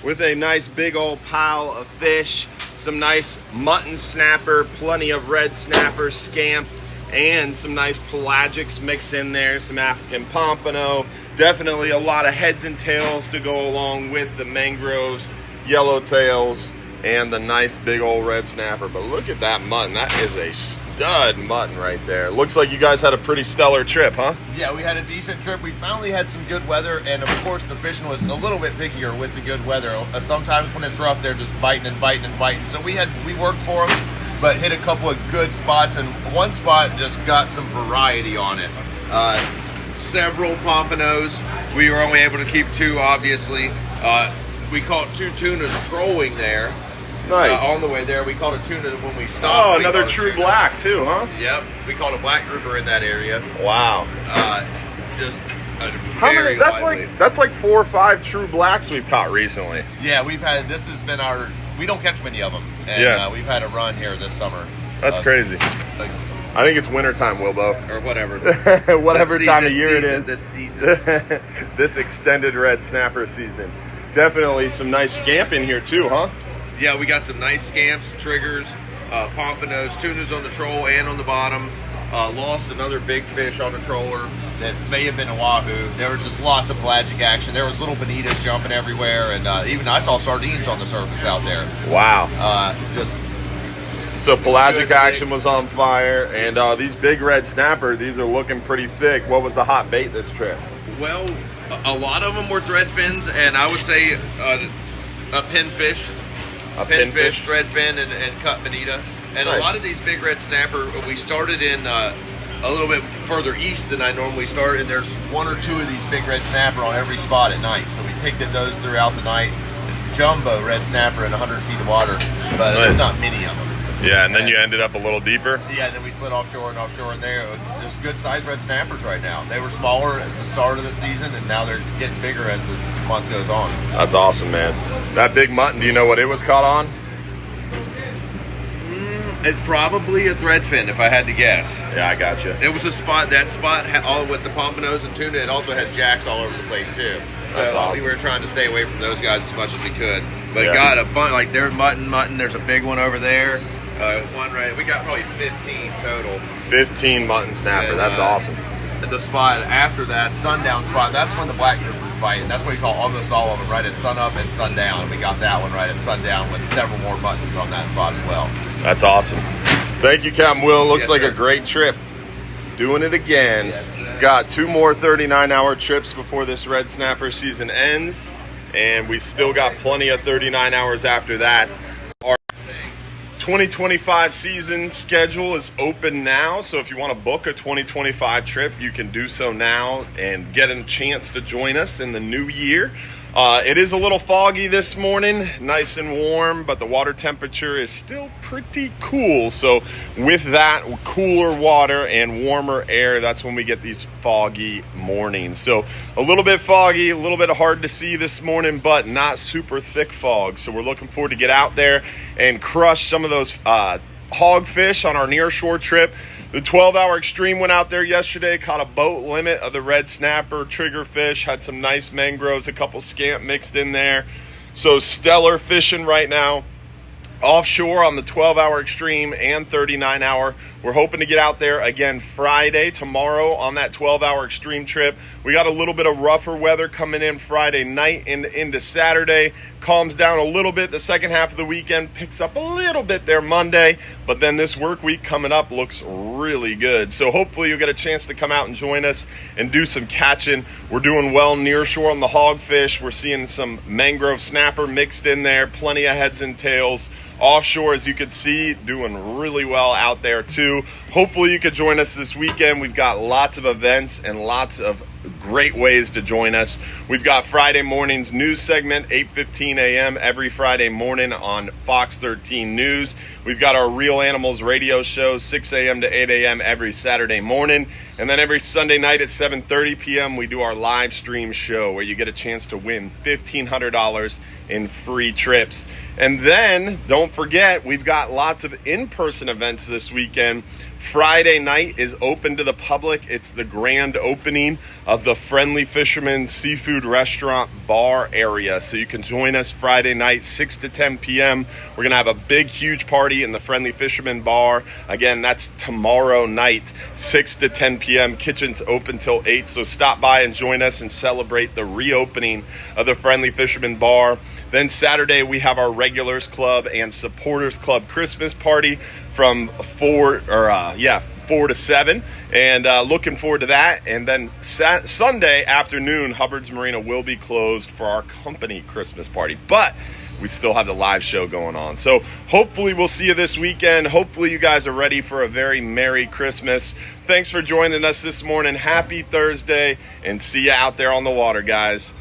with a nice big old pile of fish, some nice mutton snapper, plenty of red snapper, scamp, and some nice pelagics mixed in there, some African pompano. Definitely a lot of heads and tails to go along with the mangroves, yellowtails, and the nice big old red snapper. But look at that mutton. That is a stud mutton right there. Looks like you guys had a pretty stellar trip, huh? Yeah, we had a decent trip. We finally had some good weather, and of course the fishing was a little bit pickier with the good weather. Sometimes when it's rough, they're just biting and biting and biting. So we worked for them, but hit a couple of good spots, and one spot just got some variety on it. Several pompanos. We were only able to keep two, obviously. We caught two tunas trolling there. Nice. On the way there, we caught a tuna when we stopped. Oh, another true black too, huh? Yep, we caught a black grouper in that area. Wow. Just how many? lively. That's like 4 or 5 true blacks we've caught recently. Yeah, this has been our. We don't catch many of them, and we've had a run here this summer. That's crazy. I think it's wintertime, Wilbo. Or whatever. Whatever time of year it is. This season. This extended red snapper season. Definitely some nice scamp in here too, huh? Yeah, we got some nice scamps, triggers, pompanos, tunas on the troll and on the bottom. Lost another big fish on the troller that may have been a wahoo. There was just lots of pelagic action. There was little bonitas jumping everywhere, and even I saw sardines on the surface out there. Wow. So pelagic action was on fire, and these big red snapper, these are looking pretty thick. What was the hot bait this trip? Well, a lot of them were thread fins, and I would say a pinfish. A pinfish, thread fin, and cut bonita. And nice. A lot of these big red snapper, we started in a little bit further east than I normally start, and there's 1 or 2 of these big red snapper on every spot at night. So we picked at those throughout the night. Jumbo red snapper in 100 feet of water, but there's not many of them. Yeah, and then you ended up a little deeper. Yeah, then we slid offshore, and there. There's good sized red snappers right now. They were smaller at the start of the season, and now they're getting bigger as the month goes on. That's awesome, man. That big mutton, do you know what it was caught on? It's probably a thread fin, if I had to guess. Yeah, I gotcha. It was a spot. That spot, all with the pompanos and tuna, it also has jacks all over the place too. So awesome. We were trying to stay away from those guys as much as we could. But got a bunch. Like there's mutton. There's a big one over there. One right. We got probably 15 total. 15 mutton snapper. And, that's awesome. The spot after that, sundown spot, that's when the black group was biting. That's what we call almost all of them, right at sunup and sundown. And we got that one right at sundown with several more muttons on that spot as well. That's awesome. Thank you, Captain Will. Looks like sir. A great trip. Doing it again. Yes, got 2 more 39-hour trips before this red snapper season ends. And we still got plenty of 39 hours after that. 2025 season schedule is open now, so if you want to book a 2025 trip, you can do so now and get a chance to join us in the new year. It is a little foggy this morning, nice and warm, but the water temperature is still pretty cool. So with that cooler water and warmer air, that's when we get these foggy mornings. So a little bit foggy, a little bit hard to see this morning, but not super thick fog. So we're looking forward to get out there and crush some of those hogfish on our nearshore trip. The 12-hour extreme went out there yesterday, caught a boat limit of the red snapper, triggerfish, had some nice mangroves, a couple scamp mixed in there. So stellar fishing right now. Offshore on the 12-hour extreme and 39-hour. We're hoping to get out there again Friday, tomorrow on that 12-hour extreme trip. We got a little bit of rougher weather coming in Friday night and into Saturday. Calms down a little bit the second half of the weekend, picks up a little bit there Monday, but then this work week coming up looks really good. So hopefully you'll get a chance to come out and join us and do some catching. We're doing well near shore on the hogfish. We're seeing some mangrove snapper mixed in there, plenty of heads and tails. Offshore, as you can see, doing really well out there too. Hopefully you could join us this weekend. We've got lots of events and lots of great ways to join us. We've got Friday morning's news segment, 8:15 a.m. every Friday morning on Fox 13 News. We've got our Real Animals radio show, 6 a.m. to 8 a.m. every Saturday morning. And then every Sunday night at 7:30 p.m. we do our live stream show where you get a chance to win $1,500 in free trips. And then, don't forget, we've got lots of in-person events this weekend. Friday night is open to the public. It's the grand opening of the Friendly Fisherman Seafood Restaurant Bar area. So you can join us Friday night, 6 to 10 p.m. We're going to have a big, huge party in the Friendly Fisherman Bar. Again, that's tomorrow night, 6 to 10 p.m. Kitchen's open till 8. So stop by and join us and celebrate the reopening of the Friendly Fisherman Bar. Then Saturday, we have our Regulars Club and Supporters Club Christmas party from 4 to 7, and looking forward to that. And then Sunday afternoon, Hubbard's Marina will be closed for our company Christmas party, but we still have the live show going on. So hopefully we'll see you this weekend. Hopefully you guys are ready for a very Merry Christmas. Thanks for joining us this morning. Happy Thursday, and see you out there on the water, guys.